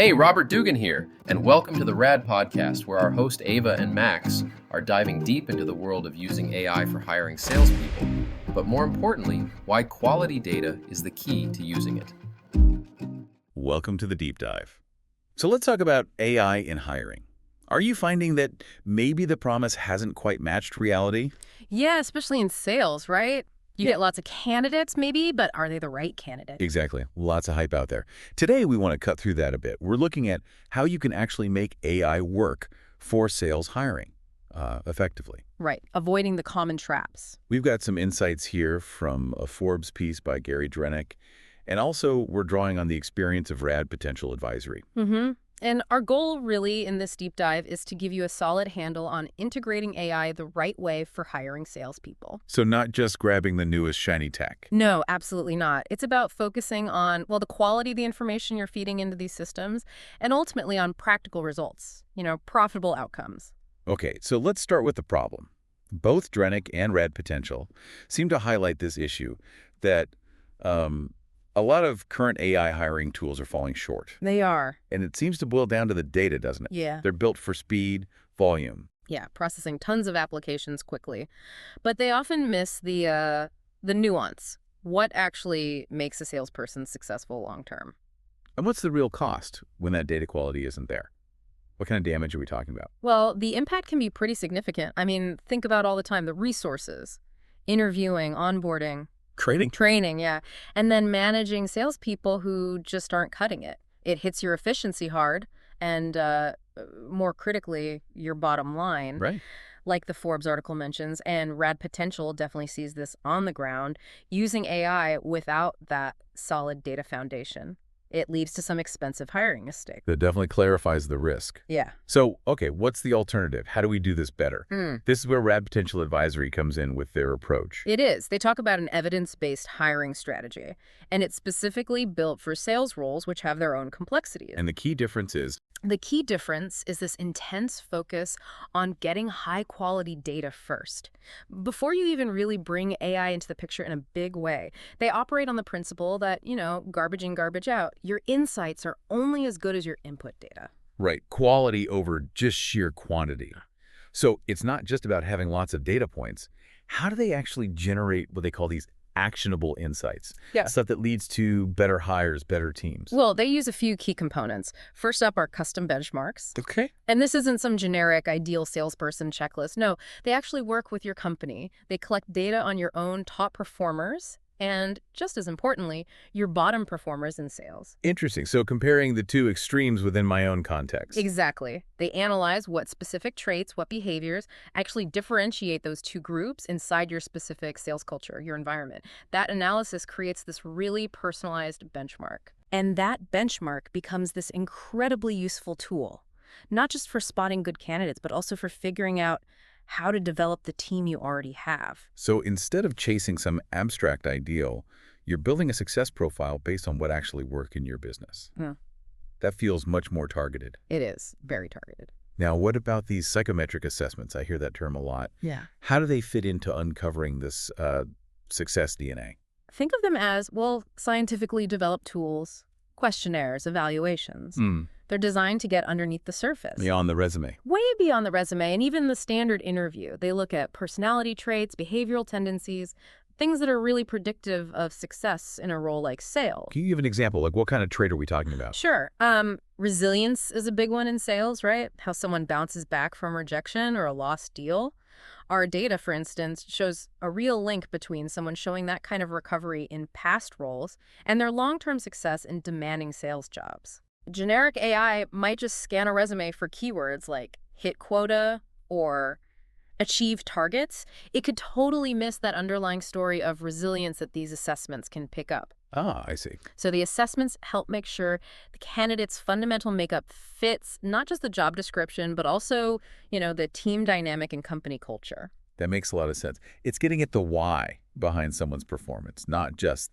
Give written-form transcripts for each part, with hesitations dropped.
Hey, Robert Dugan here, and welcome to the RAD podcast, where our host Ava and Max are diving deep into the world of using AI for hiring salespeople, but more importantly, why quality data is the key to using it. Welcome to the deep dive. So let's talk about AI in hiring. Are you finding that maybe the promise hasn't quite matched reality? Yeah, especially in sales, right? You get lots of candidates maybe, but are they the right candidate? Exactly. Lots of hype out there. Today, we want to cut through that a bit. We're looking at how you can actually make AI work for sales hiring effectively. Right, avoiding the common traps. We've got some insights here from a Forbes piece by Gary Drenick, and also we're drawing on the experience of RAD Potential Advisory. And our goal really in this deep dive is to give you a solid handle on integrating AI the right way for hiring salespeople. So not just grabbing the newest shiny tech. No, absolutely not. It's about focusing on, well, the quality of the information you're feeding into these systems and ultimately on practical results, profitable outcomes. Okay, so let's start with the problem. Both Drenick and RAD Potential seem to highlight this issue that a lot of current AI hiring tools are falling short. They are. And it seems to boil down to the data, doesn't it? Yeah. They're built for speed, volume. Yeah, processing tons of applications quickly. But they often miss the nuance. What actually makes a salesperson successful long term? And what's the real cost when that data quality isn't there? What kind of damage are we talking about? Well, the impact can be pretty significant. I mean, think about all the time the resources, interviewing, onboarding, training, yeah. And then managing salespeople who just aren't cutting it. It hits your efficiency hard and, more critically, your bottom line. Right. Like the Forbes article mentions, and RAD Potential definitely sees this on the ground, using AI without that solid data foundation. It leads to some expensive hiring mistakes. That definitely clarifies the risk. Yeah. So, okay, what's the alternative? How do we do this better? This is where RAD Potential Advisory comes in with their approach. It is. They talk about an evidence-based hiring strategy, and it's specifically built for sales roles, which have their own complexities. And the key difference is? The key difference is this intense focus on getting high-quality data first. Before you even really bring AI into the picture in a big way, they operate on the principle that, garbage in, garbage out. Your insights are only as good as your input data. Right. Quality over just sheer quantity. So it's not just about having lots of data points. How do they actually generate what they call these actionable insights? Yeah. Stuff that leads to better hires, better teams. Well, they use a few key components. First up are custom benchmarks. Okay. And this isn't some generic ideal salesperson checklist. No, they actually work with your company. They collect data on your own top performers and, just as importantly, your bottom performers in sales. Interesting. So comparing the two extremes within my own context. Exactly. They analyze what specific traits, what behaviors actually differentiate those two groups inside your specific sales culture, your environment. That analysis creates this really personalized benchmark. And that benchmark becomes this incredibly useful tool, not just for spotting good candidates, but also for figuring out how to develop the team you already have. So instead of chasing some abstract ideal, you're building a success profile based on what actually worked in your business. Yeah. That feels much more targeted. It is very targeted. Now, what about these psychometric assessments? I hear that term a lot. Yeah. How do they fit into uncovering this success DNA? Think of them as, scientifically developed tools, questionnaires, evaluations. They're designed to get underneath the surface. Beyond the resume. Way beyond the resume and even the standard interview. They look at personality traits, behavioral tendencies, things that are really predictive of success in a role like sales. Can you give an example? Like what kind of trait are we talking about? Sure. Resilience is a big one in sales, right? How someone bounces back from rejection or a lost deal. Our data, for instance, shows a real link between someone showing that kind of recovery in past roles and their long-term success in demanding sales jobs. Generic AI might just scan a resume for keywords like hit quota or achieve targets. It could totally miss that underlying story of resilience that these assessments can pick up. Ah, I see. So the assessments help make sure the candidate's fundamental makeup fits not just the job description, but also, the team dynamic and company culture. That makes a lot of sense. It's getting at the why behind someone's performance, not just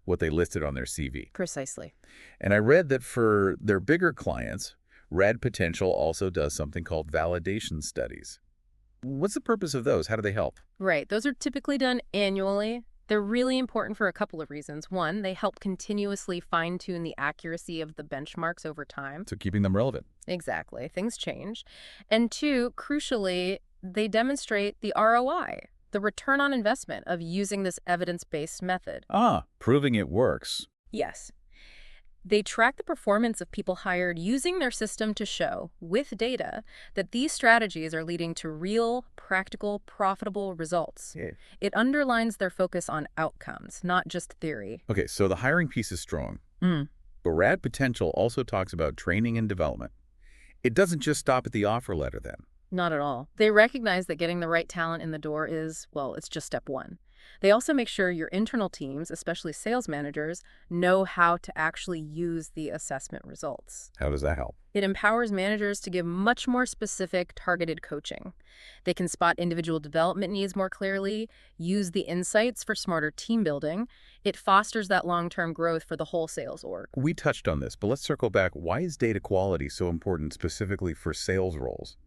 what they listed on their CV. Precisely. And I read that for their bigger clients, RAD Potential also does something called validation studies. What's the purpose of those? How do they help? Right. Those are typically done annually They're really important for a couple of reasons. One, they help continuously fine-tune the accuracy of the benchmarks over time. So keeping them relevant. Exactly. Things change. And two, crucially, they demonstrate the ROI, the return on investment of using this evidence-based method. Proving it works. Yes. They track the performance of people hired using their system to show, with data, that these strategies are leading to real, practical, profitable results. Yeah. It underlines their focus on outcomes, not just theory. Okay, so the hiring piece is strong. Mm. But RAD Potential also talks about training and development. It doesn't just stop at the offer letter then. Not at all. They recognize that getting the right talent in the door is, well, it's just step one. They also make sure your internal teams, especially sales managers, know how to actually use the assessment results. How does that help? It empowers managers to give much more specific, targeted coaching. They can spot individual development needs more clearly, use the insights for smarter team building. It fosters that long-term growth for the whole sales org. We touched on this, but let's circle back. Why is data quality so important specifically for sales roles?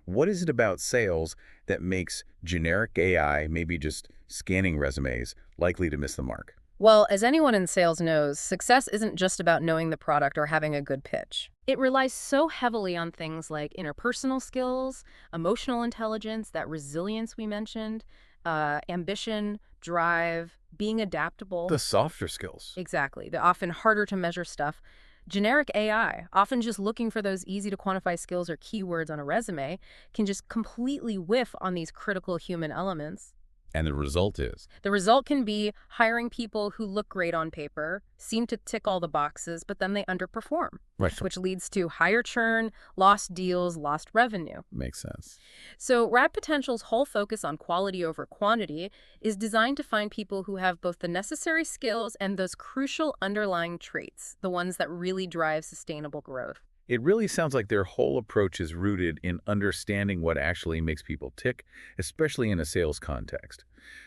What is it about sales that makes generic AI, maybe just scanning resumes, likely to miss the mark? Well, as anyone in sales knows, success isn't just about knowing the product or having a good pitch. It relies so heavily on things like interpersonal skills, emotional intelligence, that resilience we mentioned, ambition, drive, being adaptable. The softer skills. Exactly. The often harder to measure stuff. Generic AI, often just looking for those easy to quantify skills or keywords on a resume, can just completely whiff on these critical human elements. And the result is? The result can be hiring people who look great on paper, seem to tick all the boxes, but then they underperform, Right. which leads to higher churn, lost deals, lost revenue. Makes sense. So RAD Potential's whole focus on quality over quantity is designed to find people who have both the necessary skills and those crucial underlying traits, the ones that really drive sustainable growth. It really sounds like their whole approach is rooted in understanding what actually makes people tick, especially in a sales context.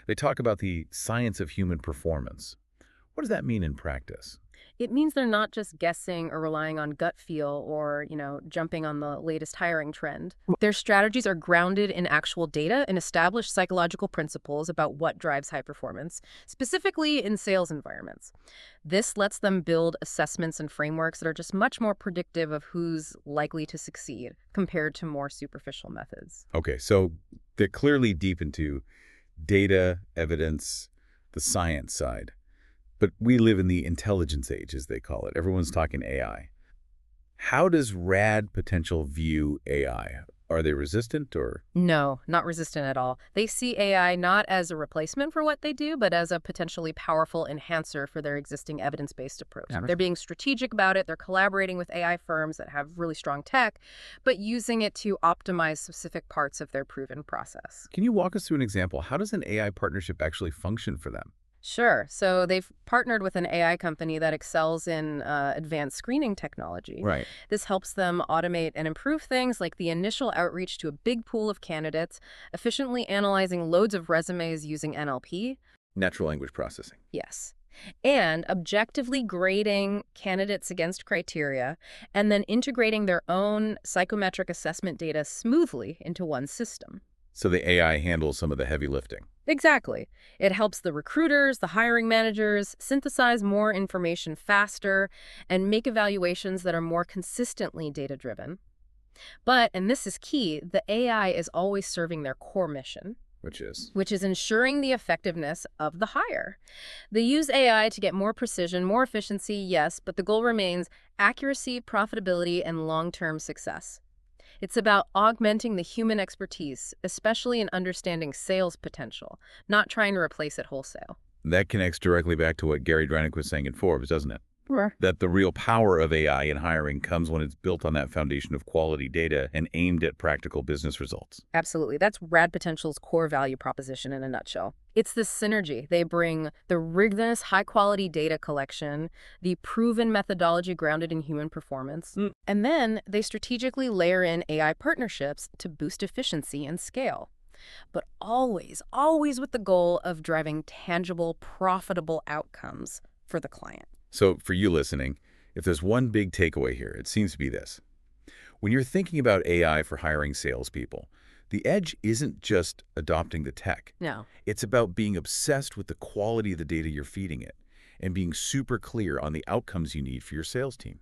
They talk about the science of human performance. What does that mean in practice? It means they're not just guessing or relying on gut feel or, jumping on the latest hiring trend. Their strategies are grounded in actual data and established psychological principles about what drives high performance, specifically in sales environments. This lets them build assessments and frameworks that are just much more predictive of who's likely to succeed compared to more superficial methods. Okay, so they're clearly deep into data, evidence, the science side. But we live in the intelligence age, as they call it. Everyone's talking AI. How does RAD Potential view AI? Are they resistant or? No, not resistant at all. They see AI not as a replacement for what they do, but as a potentially powerful enhancer for their existing evidence-based approach. They're being strategic about it. They're collaborating with AI firms that have really strong tech, but using it to optimize specific parts of their proven process. Can you walk us through an example? How does an AI partnership actually function for them? Sure. So they've partnered with an AI company that excels in advanced screening technology. Right. This helps them automate and improve things like the initial outreach to a big pool of candidates, efficiently analyzing loads of resumes using NLP. Natural language processing. Yes. And objectively grading candidates against criteria, and then integrating their own psychometric assessment data smoothly into one system. So the AI handles some of the heavy lifting. Exactly. It helps the recruiters, the hiring managers, synthesize more information faster and make evaluations that are more consistently data-driven. But, and this is key, the AI is always serving their core mission. Which is ensuring the effectiveness of the hire. They use AI to get more precision, more efficiency, yes, but the goal remains accuracy, profitability, and long-term success. It's about augmenting the human expertise, especially in understanding sales potential, not trying to replace it wholesale. That connects directly back to what Gary Dranick was saying in Forbes, doesn't it? Sure. That the real power of AI in hiring comes when it's built on that foundation of quality data and aimed at practical business results. Absolutely. That's RAD Potential's core value proposition in a nutshell. It's this synergy. They bring the rigorous, high-quality data collection, the proven methodology grounded in human performance, and then they strategically layer in AI partnerships to boost efficiency and scale. But always, always with the goal of driving tangible, profitable outcomes for the client. So for you listening, if there's one big takeaway here, it seems to be this. When you're thinking about AI for hiring salespeople, The edge isn't just adopting the tech. No. It's about being obsessed with the quality of the data you're feeding it and being super clear on the outcomes you need for your sales team.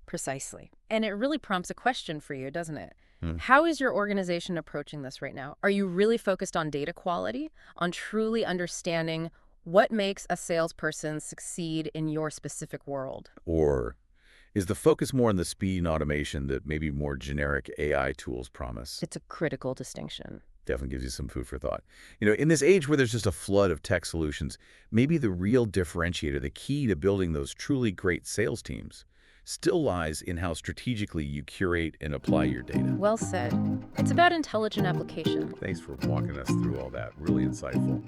Precisely. And it really prompts a question for you, doesn't it? Hmm. How is your organization approaching this right now? Are you really focused on data quality, on truly understanding what makes a salesperson succeed in your specific world? Or is the focus more on the speed and automation that maybe more generic AI tools promise? It's a critical distinction. Definitely gives you some food for thought. In this age where there's just a flood of tech solutions, maybe the real differentiator, the key to building those truly great sales teams, still lies in how strategically you curate and apply your data. Well said. It's about intelligent application. Thanks for walking us through all that. Really insightful.